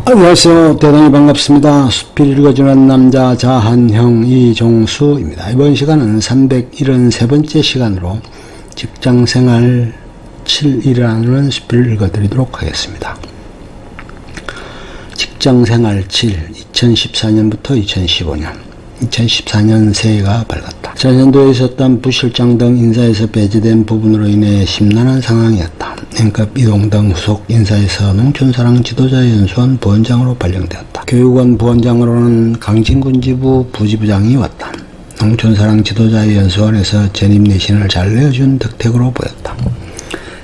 안녕하세요. 대단히 반갑습니다. 숲을 읽어주는 남자 자한형 이종수입니다. 이번 시간은 373번째 시간으로 직장생활 7이라는 숲을 읽어드리도록 하겠습니다. 직장생활 7, 2014년부터 2015년 2014년 새해가 밝았다. 전년도에 있었던 부실장 등 인사에서 배제된 부분으로 인해 심란한 상황이었다. N급 이동 등 후속 인사에서 농촌사랑 지도자연수원 부원장으로 발령되었다. 교육원 부원장으로는 강진군 지부 부지부장이 왔다. 농촌사랑 지도자연수원에서 전입 내신을 잘 내어준 덕택으로 보였다.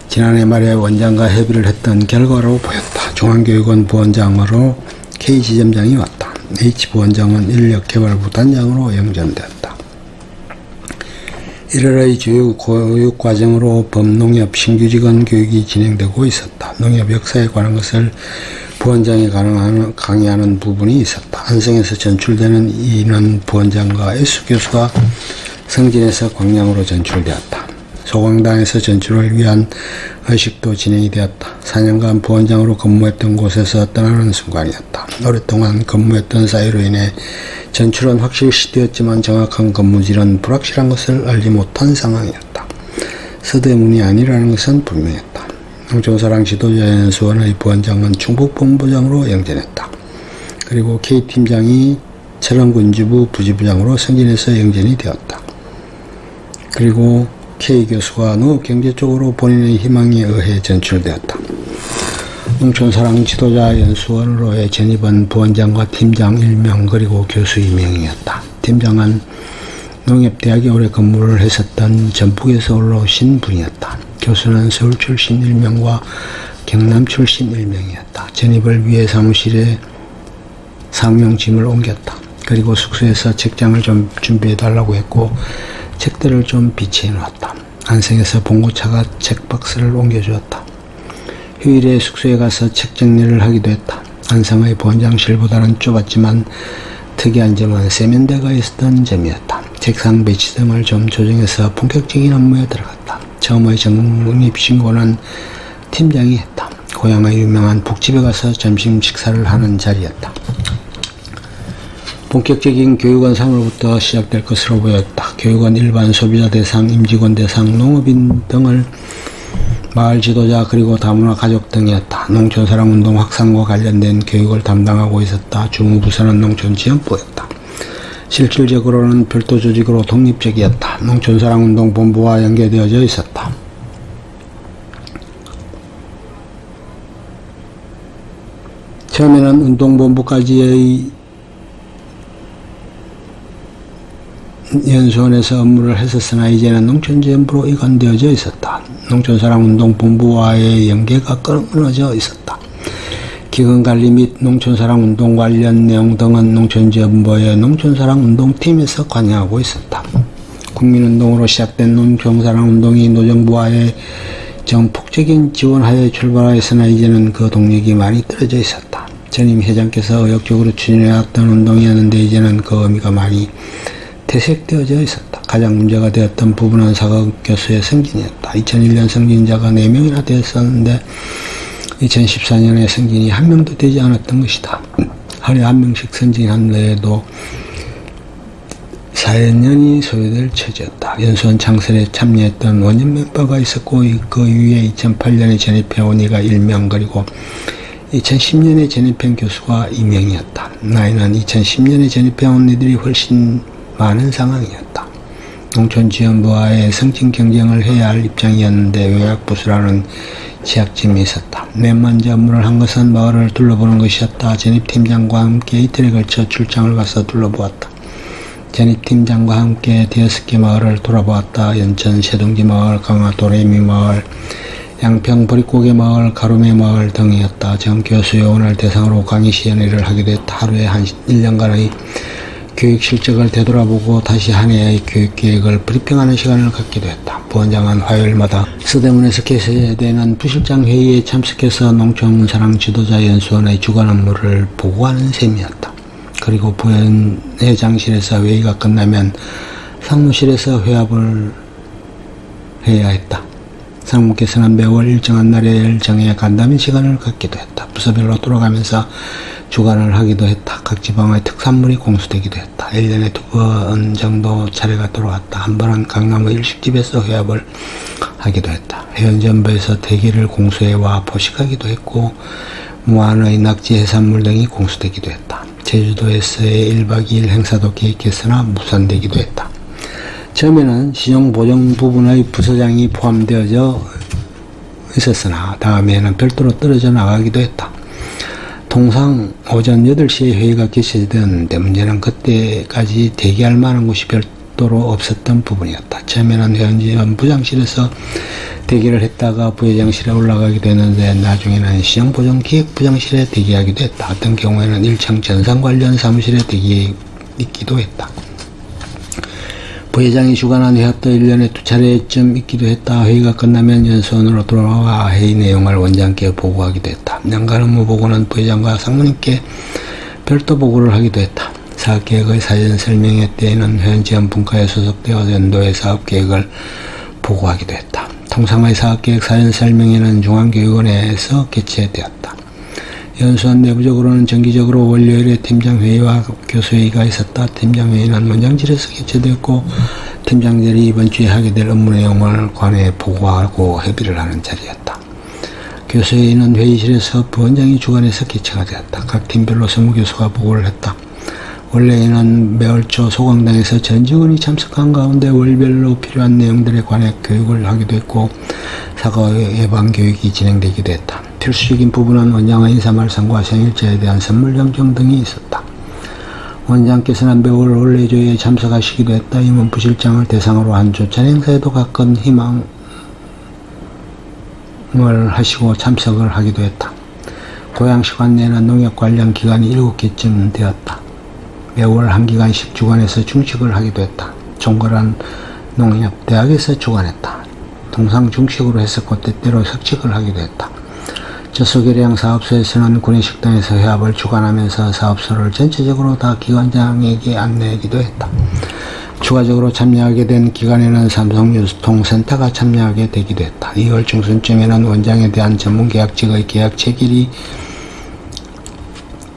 지난해 말에 원장과 협의를 했던 결과로 보였다. 중앙교육원 부원장으로 K지점장이 왔다. H부원장은 인력개발부 단장으로 영전되었다. 1월의 주요 교육과정으로 범농협 신규직원 교육이 진행되고 있었다. 농협 역사에 관한 것을 부원장이 강의하는 부분이 있었다. 안성에서 전출되는 이인원 부원장과 S 교수가 성진에서 광양으로 전출되었다. 소강당에서 전출을 위한 의식도 진행이 되었다. 4년간 부원장으로 근무했던 곳에서 떠나는 순간이었다. 오랫동안 근무했던 사이로 인해 전출은 확실시되었지만 정확한 근무질은 불확실한 것을 알지 못한 상황이었다. 서대문이 아니라는 것은 분명했다. 농촌사랑 지도자연수원의 부원장은 충북본부장으로 영전했다. 그리고 K팀장이 철원군지부 부지부장으로 승진해서 영전이 되었다. 그리고 K교수가 농업경제 쪽으로 본인의 희망에 의해 전출되었다. 농촌사랑 지도자연수원으로의 전입은 부원장과 팀장 1명 그리고 교수 2명이었다. 팀장은 농협대학에 오래 근무를 했었던 전북에서 올라오신 분이었다. 교수는 서울 출신 1명과 경남 출신 1명이었다. 전입을 위해 사무실에 사무용 짐을 옮겼다. 그리고 숙소에서 책장을 좀 준비해달라고 했고 책들을 좀 비치해 놓았다. 안성에서 봉고차가 책박스를 옮겨주었다. 휴일에 숙소에 가서 책 정리를 하기도 했다. 안성의 부원장실보다는 좁았지만 특이한 점은 세면대가 있었던 점이었다. 책상 배치 등을 좀 조정해서 본격적인 업무에 들어갔다. 처음의 적립신고는 팀장이 했다. 고향의 유명한 북집에 가서 점심 식사를 하는 자리였다. 본격적인 교육원 3월부터 시작될 것으로 보였다. 교육원 일반 소비자 대상, 임직원 대상, 농업인 등을 마을 지도자 그리고 다문화 가족 등이었다. 농촌사랑운동 확산과 관련된 교육을 담당하고 있었다. 주무부서는 농촌지원부였다. 실질적으로는 별도 조직으로 독립적이었다. 농촌사랑운동 본부와 연계되어져 있었다. 처음에는 운동본부까지의 연수원에서 업무를 했었으나 이제는 농촌지원부로 이관되어져 있었다. 농촌사랑운동본부와의 연계가 끊어져 있었다. 기근관리 및 농촌사랑운동 관련 내용 등은 농촌지원부의 농촌사랑운동팀에서 관여하고 있었다. 국민운동으로 시작된 농촌사랑운동이 노정부와의 정폭적인 지원하에 출발하였으나 이제는 그 동력이 많이 떨어져 있었다. 전임 회장께서 의욕적으로 추진해왔던 운동이었는데 이제는 그 의미가 많이 퇴색되어져 있었다. 가장 문제가 되었던 부분은 사급 교수의 승진이었다. 2001년 승진자가 4명이나 되었었는데 2014년에 승진이 1명도 되지 않았던 것이다. 하루에 1명씩 승진한 외에도 4년이 소요될 처지였다. 연수원 창설에 참여했던 원년 멤버가 있었고 그 이후에 2008년에 전입해온 이가 1명 그리고 2010년에 전입한 교수가 2명이었다. 나이는 2010년에 전입해온 이들이 훨씬 많은 상황이었다. 농촌지원부와의 승진 경쟁을 해야 할 입장이었는데 요약부수라는 제약짐이 있었다. 맨 먼저 업무를 한 것은 마을을 둘러보는 것이었다. 전입팀장과 함께 이틀에 걸쳐 출장을 가서 둘러보았다. 전입팀장과 함께 5개 마을을 돌아보았다. 연천 세둥지 마을, 강화 도레미 마을, 양평 보릿고개 마을, 가루매 마을 등이었다. 정 교수 요원을 대상으로 강의 시연회를 하기도 했다. 하루에 1년간의 교육 실적을 되돌아보고 다시 한 해의 교육 계획을 브리핑하는 시간을 갖기도 했다. 부원장은 화요일마다 서대문에서 개최되는 부실장 회의에 참석해서 농촌사랑 지도자 연수원의 주간 업무를 보고하는 셈이었다. 그리고 부회장실에서 회의가 끝나면 상무실에서 회합을 해야 했다. 상무께서는 매월 일정한 날을 정해 간담회 시간을 갖기도 했다. 부서별로 돌아가면서 주관을 하기도 했다. 각 지방의 특산물이 공수되기도 했다. 1년에 2번 정도 차례가 돌아왔다. 한 번은 강남의 일식집에서 회합을 하기도 했다. 회원전부에서 대기를 공수해와 포식하기도 했고 무한의 낙지 해산물 등이 공수되기도 했다. 제주도에서의 1박 2일 행사도 계획했으나 무산되기도 했다. 처음에는 신용보정 부분의 부서장이 포함되어져 있었으나 다음에는 별도로 떨어져 나가기도 했다. 통상 오전 8시에 회의가 개최되었는데 문제는 그때까지 대기할 만한 곳이 별도로 없었던 부분이었다. 처음에는 회원지원 부장실에서 대기를 했다가 부회장실에 올라가게 되는데 나중에는 신용보정기획부장실에 대기하기도 했다. 어떤 경우에는 일청 전산 관련 사무실에 대기있기도 했다. 부회장이 주관한 회합도 1년에 2차례쯤 있기도 했다. 회의가 끝나면 연수원으로 돌아와 회의 내용을 원장께 보고하기도 했다. 연간 업무 보고는 부회장과 상무님께 별도 보고를 하기도 했다. 사업계획의 사전 설명회 때에는 회원지원 분과에 소속되어 연도의 사업계획을 보고하기도 했다. 통상의 사업계획 사전 설명회는 중앙교육원에서 개최되었다. 연수원 내부적으로는 정기적으로 월요일에 팀장회의와 교수회의가 있었다. 팀장회의는 원장실에서 개최되었고 팀장들이 이번 주에 하게 될 업무 내용을 관에 보고하고 협의를 하는 자리였다. 교수회의는 회의실에서 부원장이 주관해서 개최가 되었다. 각 팀별로 서무교수가 보고를 했다. 원래는 매월 초 소강당에서 전 직원이 참석한 가운데 월별로 필요한 내용들에 관해 교육을 하기도 했고 사고 예방 교육이 진행되기도 했다. 필수적인 부분은 원장의 인사말씀과 생일자에 대한 선물 정정 등이 있었다. 원장께서는 매월 원래조에 참석하시기도 했다. 임원 부실장을 대상으로 한 조찬 행사에도 가끔 희망을 하시고 참석을 하기도 했다. 고양시 관내에는 농협 관련 기관이 7개쯤 되었다. 매월 한 기간씩 주관해서 중식을 하기도 했다. 종거란 농협 대학에서 주관했다. 통상 중식으로 했었고 때때로 석식을 하기도 했다. 저소개량 사업소에서는 구내식당에서 회합을 주관하면서 사업소를 전체적으로 다 기관장에게 안내하기도 했다. 추가적으로 참여하게 된 기관에는 삼성유통센터가 참여하게 되기도 했다. 2월 중순쯤에는 원장에 대한 전문계약직의 계약 체결이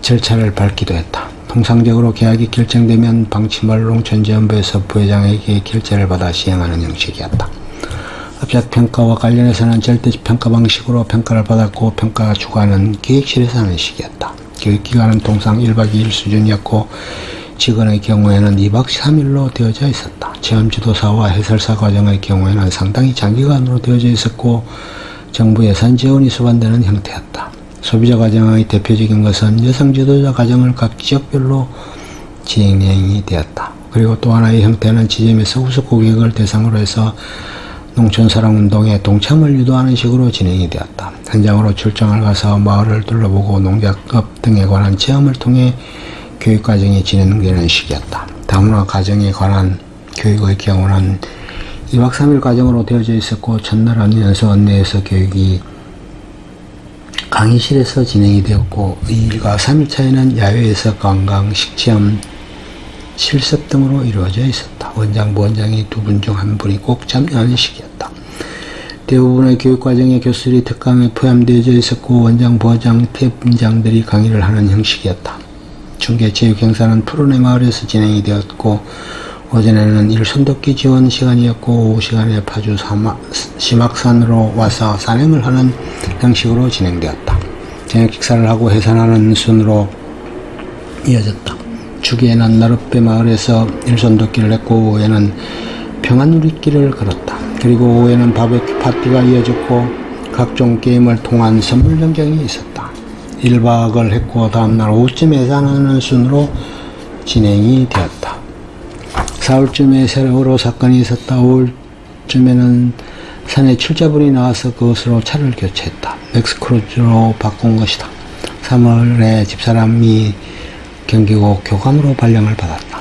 절차를 밟기도 했다. 통상적으로 계약이 결정되면 방침을 농촌지원부에서 부회장에게 결제를 받아 시행하는 형식이었다. 업적평가와 관련해서는 절대평가 방식으로 평가를 받았고 평가 주관은 기획실에서 하는 식이었다. 교육기간은 통상 1박 2일 수준이었고 직원의 경우에는 2박 3일로 되어져 있었다. 체험지도사와 해설사 과정의 경우에는 상당히 장기간으로 되어져 있었고 정부 예산 지원이 수반되는 형태였다. 소비자 과정의 대표적인 것은 여성 지도자 과정을 각 지역별로 진행이 되었다. 그리고 또 하나의 형태는 지점에서 후속 고객을 대상으로 해서 농촌사랑운동에 동참을 유도하는 식으로 진행이 되었다. 현장으로 출장을 가서 마을을 둘러보고 농작업 등에 관한 체험을 통해 교육과정이 진행되는 식이었다. 다문화 가정에 관한 교육의 경우는 2박 3일 과정으로 되어져 있었고 첫날은 연수원 내에서 교육이 강의실에서 진행이 되었고 2일과 3일 차에는 야외에서 관광, 식체험, 실습 등으로 이루어져 있었다. 원장, 부원장이 두 분 중 한 분이 꼭 참여하는 식이었다. 대부분의 교육과정에 교수들이 특강에 포함되어져 있었고 원장, 부원장, 팀장들이 강의를 하는 형식이었다. 중계체육행사는 푸른의 마을에서 진행이 되었고 오전에는 일손돕기 지원 시간이었고 오후 시간에 파주 심악산으로 와서 산행을 하는 형식으로 진행되었다. 저녁 식사를 하고 해산하는 순으로 이어졌다. 주기에는 나룻배 마을에서 일손돕기를 했고 오후에는 평안누리길을 걸었다. 그리고 오후에는 바베큐 파티가 이어졌고 각종 게임을 통한 선물 정정이 있었다. 1박을 했고 다음날 오후쯤에 해산하는 순으로 진행이 되었다. 4월쯤에 세월호 사건이 있었다. 5월쯤에는 산에 출자분이 나와서 그것으로 차를 교체했다. 맥스크루즈로 바꾼 것이다. 3월에 집사람이 경기고 교감으로 발령을 받았다.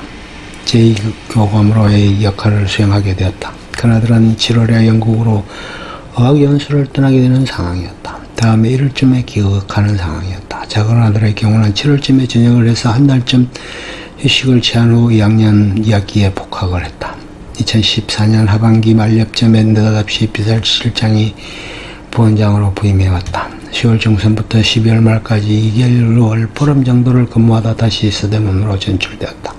제2교감으로의 역할을 수행하게 되었다. 그나들은 7월에 영국으로 어학연수를 떠나게 되는 상황이었다. 다음에 1월쯤에 귀국하는 상황이었다. 작은 아들의 경우는 7월쯤에 전역을 해서 한 달쯤 휴식을 취한 후 2학년 2학기에 복학을 했다. 2014년 하반기 말엽점에 느닷없이 비서실장이 부원장으로 부임해왔다. 10월 중순부터 12월 말까지 2개월 보름 정도를 근무하다 다시 서대문으로 전출되었다.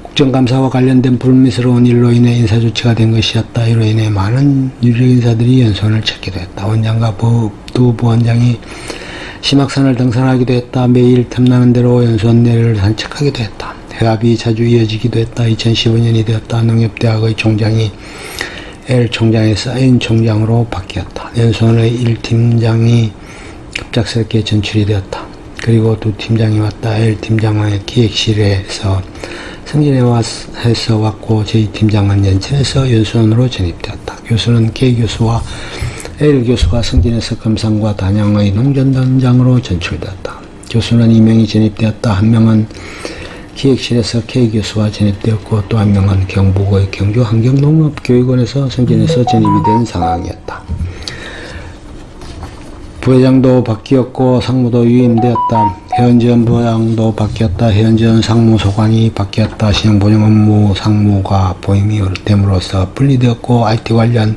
국정감사와 관련된 불미스러운 일로 인해 인사조치가 된 것이었다. 이로 인해 많은 유력 인사들이 연수원을 찾기도 했다. 원장과 두 부원장이 심악산을 등산하기도 했다. 매일 틈나는 대로 연수원 내를 산책하기도 했다. 회합이 자주 이어지기도 했다. 2015년이 되었다. 농협대학의 총장이 L 총장에서 N 총장으로 바뀌었다. 연수원의 1팀장이 급작스럽게 전출이 되었다. 그리고 두 팀장이 왔다. L 팀장의 기획실에서 승진해서 왔고 제2팀장은 연천에서 연수원으로 전입되었다. 교수는 K 교수와 L 교수가 승진해서 금산과 단양의 농전단장으로 전출되었다. 교수는 2명이 전입되었다. 한 명은 기획실에서 K 교수와 전입되었고 또 한 명은 경북의 경주 환경농업교육원에서 승진해서 전입이 된 상황이었다. 부회장도 바뀌었고 상무도 유임되었다. 회원지원 부회장도 바뀌었다. 회원지원 상무소관이 바뀌었다. 신용보증 업무 상무가 보임이 됨으로써 분리되었고 IT 관련이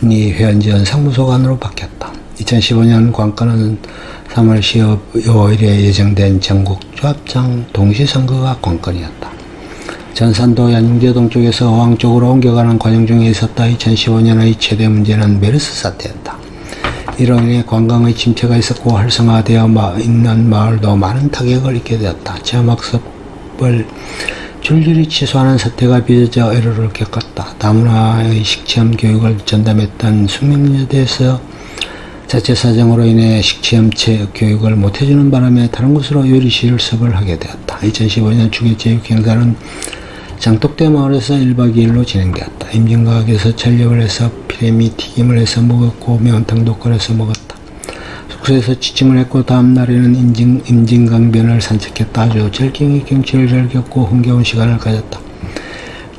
회원지원 상무소관으로 바뀌었다. 2015년 관건은 3월 15일에 예정된 전국 조합장 동시선거가 관건이었다. 전산도 연계동 쪽에서 어항 쪽으로 옮겨가는 과정 중에 있었다. 2015년의 최대 문제는 메르스 사태였다. 이로 인해 관광의 침체가 있었고 활성화되어 있는 마을도 많은 타격을 입게 되었다. 체험학습을 줄줄이 취소하는 사태가 빚어져 애로를 겪었다. 다문화의 식체험 교육을 전담했던 숙명여대에서 자체 사정으로 인해 식체험 교육을 못해주는 바람에 다른 곳으로 요리 실습을 하게 되었다. 2015년 추계체육 행사는 장독대 마을에서 1박 2일로 진행되었다. 임진각에서 촬영을 해서 피레미 튀김을 해서 먹었고 매운탕도 끓여서 먹었다. 숙소에서 취침을 했고 다음 날에는 임진강변을 산책했다. 아주 절경의 경치를 즐겼고 흥겨운 시간을 가졌다.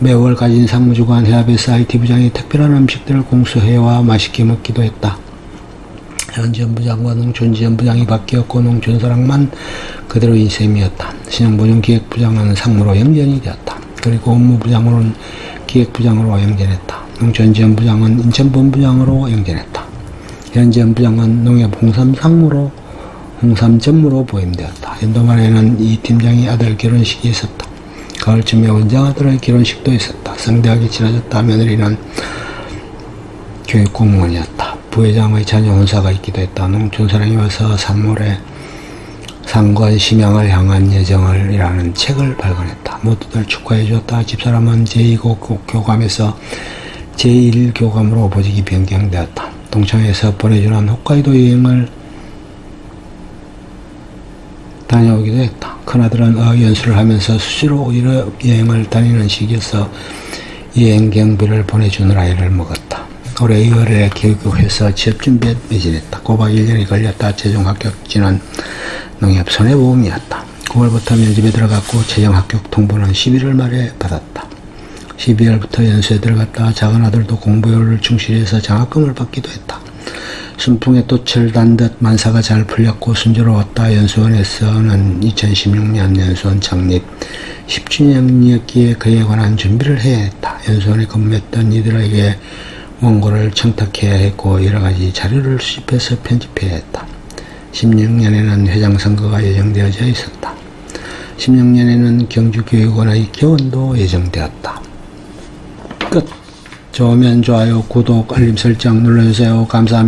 매월 가진 상무주관 회합에서 IT부장이 특별한 음식들을 공수해와 맛있게 먹기도 했다. 현지연부장과 농촌지연부장이 바뀌었고 농촌사랑만 그대로인 셈이었다. 신용보증기획부장은 상무로 영전이 되었다. 그리고 업무부장으로는 기획부장으로 영전했다. 농촌지원부장은 인천본부장으로 영전했다. 현지연부장은 농협 홍삼상무로 홍삼전무로 보임되었다. 연도 말에는 이 팀장이 아들 결혼식이 있었다. 가을쯤에 원장 아들의 결혼식도 있었다. 성대하게 치러졌다. 며느리는 교육공무원이었다. 부회장의 자녀 혼사가 있기도 했다. 농촌사랑이 와서 3월에 상권 심양을 향한 예정을 이라는 책을 발간했다. 모두들 축하해 주었다. 집사람은 제2교감에서 제1교감으로 보직이 변경되었다. 동창에서 보내주는 홋카이도 여행을 다녀오기도 했다. 큰아들은 연수를 하면서 수시로 유럽 여행을 다니는 시기여서 여행 경비를 보내주는 아이를 먹었다. 올해 2월에 교육국에서 취업준비에 매진했다. 꼬박 1년이 걸렸다. 최종 합격지는 농협 손해보험이었다. 9월부터 면접에 들어갔고 최종 합격 통보는 11월 말에 받았다. 12월부터 연수에 들어갔다. 작은 아들도 공부를 충실히 해서 장학금을 받기도 했다. 순풍에 꽃을 단 듯 만사가 잘 풀렸고 순조로웠다. 연수원에서는 2016년 연수원 창립 10주년이었기에 그에 관한 준비를 해야 했다. 연수원에 근무했던 이들에게 원고를 청탁해야 했고 여러가지 자료를 수집해서 편집해야 했다. 16년에는 회장 선거가 예정되어져 있었다. 16년에는 경주교육원의 개원도 예정되었다. 끝. 좋으면 좋아요, 구독, 알림 설정 눌러주세요. 감사합니다.